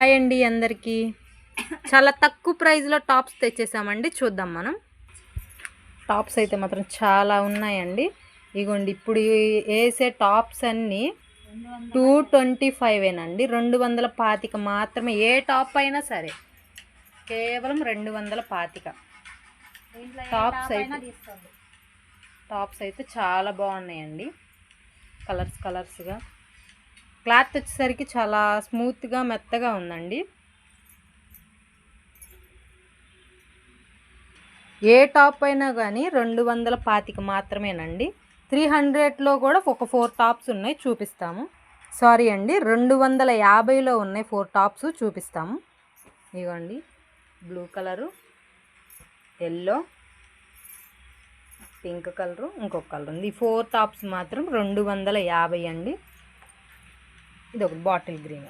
Hi అండి అందరికీ. చాలా తక్కువ ప్రైస్లో టాప్స్ తెచ్చేసామండి. చూద్దాం మనం. టాప్స్ అయితే మాత్రం చాలా ఉన్నాయండి. ఇగోండి ఇప్పుడు వేసే టాప్స్ అన్నీ 225ఏనండి. 225 మాత్రమే. ఏ టాప్ అయినా సరే కేవలం 225. టాప్స్ అయితే చాలా బాగున్నాయండి. కలర్స్గా. క్లాత్ వచ్చేసరికి చాలా స్మూత్గా మెత్తగా ఉందండి. ఏ టాప్ అయినా కానీ 225 మాత్రమేనండి. 300లో కూడా ఒక 4 టాప్స్ ఉన్నాయి, చూపిస్తాము. సారీ అండి, 250లో ఉన్నాయి 4 టాప్స్, చూపిస్తాము. ఇవ్వండి, blue colour, yellow, pink colour, ఇంకొక కలర్ ఉంది. ఈ 4 టాప్స్ మాత్రం 250 అండి. ఇది ఒక బాటిల్ గ్రీన్.